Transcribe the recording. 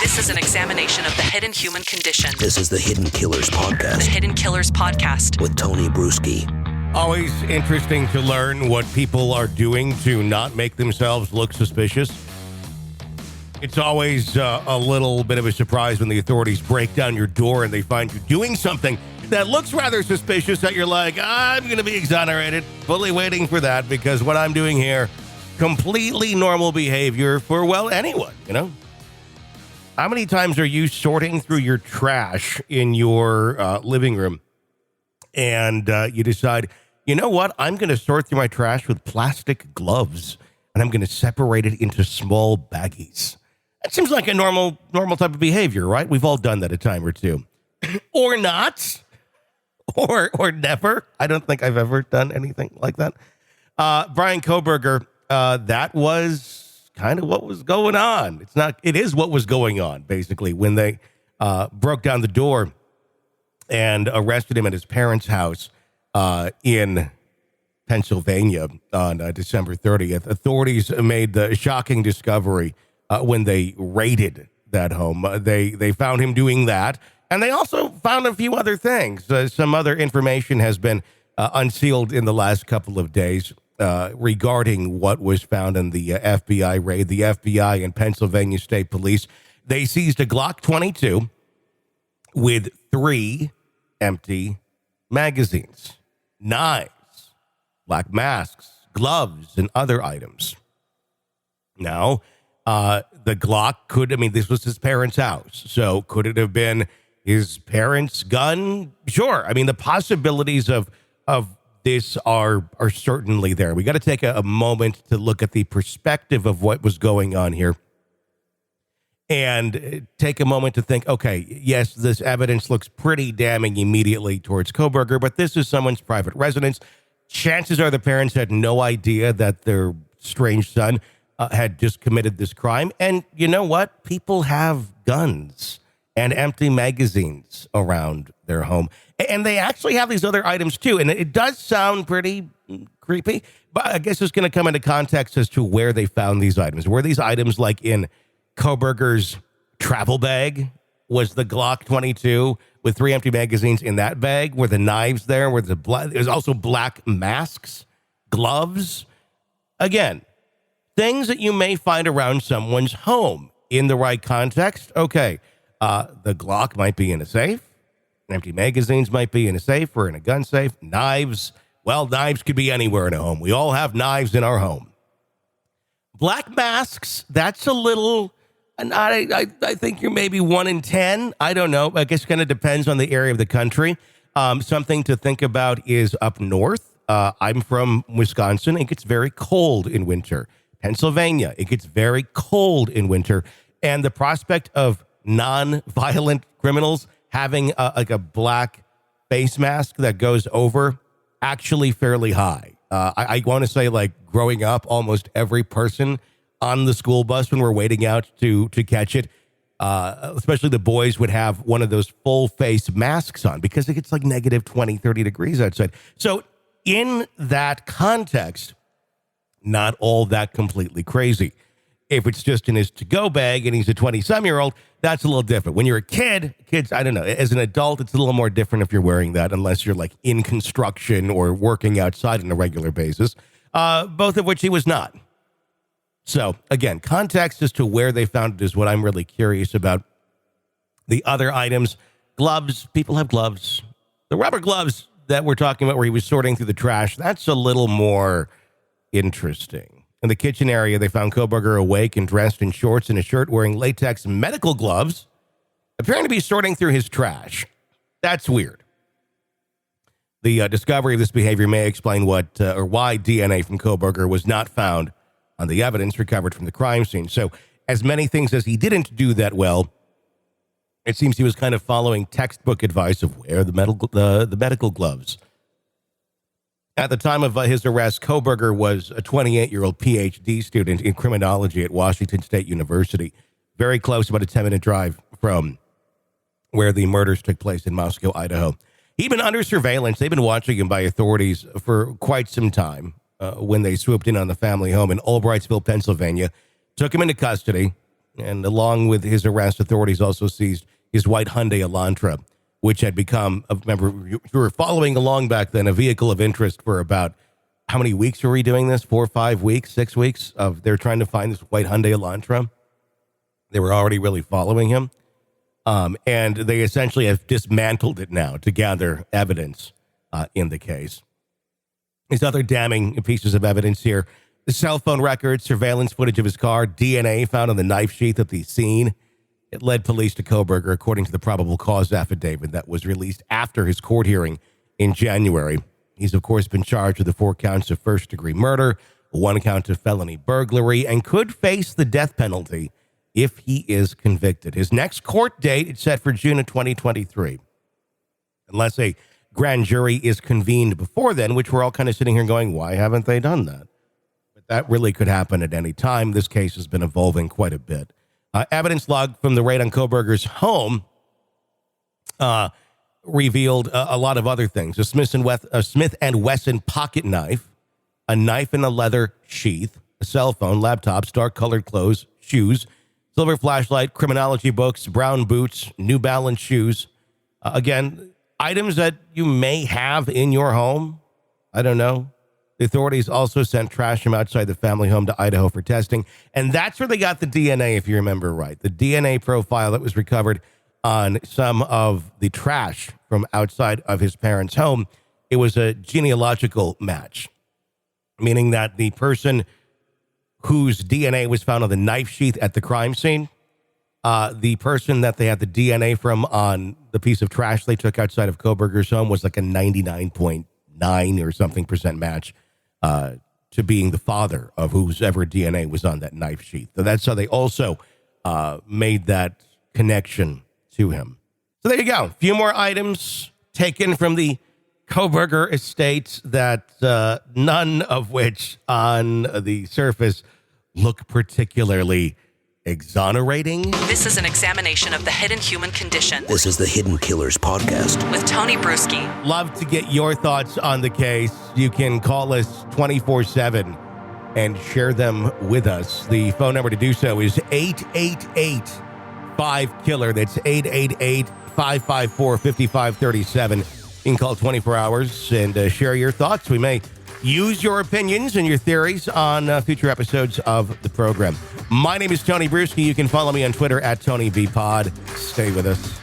This is an examination of the hidden human condition. This is the Hidden Killers Podcast. The Hidden Killers Podcast. With Tony Bruschi. Always interesting to learn what people are doing to not make themselves look suspicious. It's always a little bit of a surprise when the authorities break down your door and they find you doing something that looks rather suspicious that you're like, I'm going to be exonerated. Fully waiting for that because what I'm doing here, completely normal behavior for, well, anyone, you know? How many times are you sorting through your trash in your living room and you decide, you know what? I'm going to sort through my trash with plastic gloves and I'm going to separate it into small baggies. That seems like a normal type of behavior, right? We've all done that a time or two. Or not. Or never. I don't think I've ever done anything like that. Bryan Kohberger, that was kind of what was going on. It is what was going on, basically, when they broke down the door and arrested him at his parents' house in Pennsylvania on December 30th. Authorities made the shocking discovery when they raided that home. They found him doing that, and they also found a few other things. Some other information has been unsealed in the last couple of days regarding what was found in the FBI raid. The FBI and Pennsylvania State Police, they seized a Glock 22 with 3 empty magazines, knives, black masks, gloves, and other items. Now, the Glock this was his parents' house, so could it have been his parents' gun? Sure. I mean, the possibilities of this are certainly there. We got to take a moment to look at the perspective of what was going on here and take a moment to think, okay, yes, this evidence looks pretty damning immediately towards Kohberger, but this is someone's private residence. Chances are the parents had no idea that their strange son had just committed this crime. And you know what? People have guns and empty magazines around their home. And they actually have these other items too. And it does sound pretty creepy, but I guess it's going to come into context as to where they found these items. Were these items like in Kohberger's travel bag? Was the Glock 22 with 3 empty magazines in that bag? Were the knives there? There's also black masks, gloves? Again, things that you may find around someone's home in the right context. Okay, the Glock might be in a safe. Empty magazines might be in a safe or in a gun safe. Knives, well, knives could be anywhere in a home. We all have knives in our home. Black masks, that's a little, I think you're maybe 1 in 10. I don't know. I guess it kind of depends on the area of the country. Something to think about is up north. I'm from Wisconsin. It gets very cold in winter. Pennsylvania, it gets very cold in winter. And the prospect of non-violent criminals having a black face mask that goes over actually fairly high. I want to say, like, growing up, almost every person on the school bus when we're waiting out to catch it, especially the boys, would have one of those full face masks on because it gets like negative 20, 30 degrees outside. So in that context, not all that completely crazy. If it's just in his to-go bag and he's a 20-some-year-old, that's a little different. When you're a kids, I don't know, as an adult, it's a little more different if you're wearing that, unless you're like in construction or working outside on a regular basis, both of which he was not. So again, context as to where they found it is what I'm really curious about. The other items, gloves, people have gloves. The rubber gloves that we're talking about where he was sorting through the trash, that's a little more interesting. In the kitchen area, they found Kohberger awake and dressed in shorts and a shirt wearing latex medical gloves, appearing to be sorting through his trash. That's weird. The discovery of this behavior may explain what or why DNA from Kohberger was not found on the evidence recovered from the crime scene. So as many things as he didn't do that well, it seems he was kind of following textbook advice of wear the medical gloves. At the time of his arrest, Kohberger was a 28-year-old PhD student in criminology at Washington State University, very close, about a 10-minute drive from where the murders took place in Moscow, Idaho. He'd been under surveillance. They've been watching him by authorities for quite some time when they swooped in on the family home in Albrightsville, Pennsylvania, took him into custody, And along with his arrest, authorities also seized his white Hyundai Elantra, which had become, remember, you were following along back then, a vehicle of interest for about, how many weeks were we doing this? 4 or 5 weeks, 6 weeks of they're trying to find this white Hyundai Elantra. They were already really following him. And they essentially have dismantled it now to gather evidence in the case. There's other damning pieces of evidence here. The cell phone records, surveillance footage of his car, DNA found on the knife sheath at the scene. It led police to Kohberger, according to the probable cause affidavit that was released after his court hearing in January. He's, of course, been charged with the 4 counts of first-degree murder, 1 count of felony burglary, and could face the death penalty if he is convicted. His next court date is set for June of 2023. Unless a grand jury is convened before then, which we're all kind of sitting here going, why haven't they done that? But that really could happen at any time. This case has been evolving quite a bit. Evidence logged from the raid on Kohberger's home revealed a lot of other things. A Smith and Wesson pocket knife, a knife in a leather sheath, a cell phone, laptops, dark-colored clothes, shoes, silver flashlight, criminology books, brown boots, New Balance shoes. Again, items that you may have in your home. I don't know. The authorities also sent trash from outside the family home to Idaho for testing. And that's where they got the DNA, if you remember right. The DNA profile that was recovered on some of the trash from outside of his parents' home. It was a genealogical match, meaning that the person whose DNA was found on the knife sheath at the crime scene, the person that they had the DNA from on the piece of trash they took outside of Kohberger's home was like a 99.9 or something percent match to being the father of whoever DNA was on that knife sheath. So that's how they also made that connection to him. So there you go. A few more items taken from the Kohberger estate that none of which on the surface look particularly exonerating. This is an examination of the hidden human condition This is the Hidden Killers Podcast. with Tony Bruschi. Love to get your thoughts on the case. You can call us 24/7 and share them with us. The phone number to do so is 888-5KILLER. That's 888-554-5537. You can call 24 hours and share your thoughts. We may use your opinions and your theories on future episodes of the program. My name is Tony Bruschi. You can follow me on Twitter at TonyBPod. Stay with us.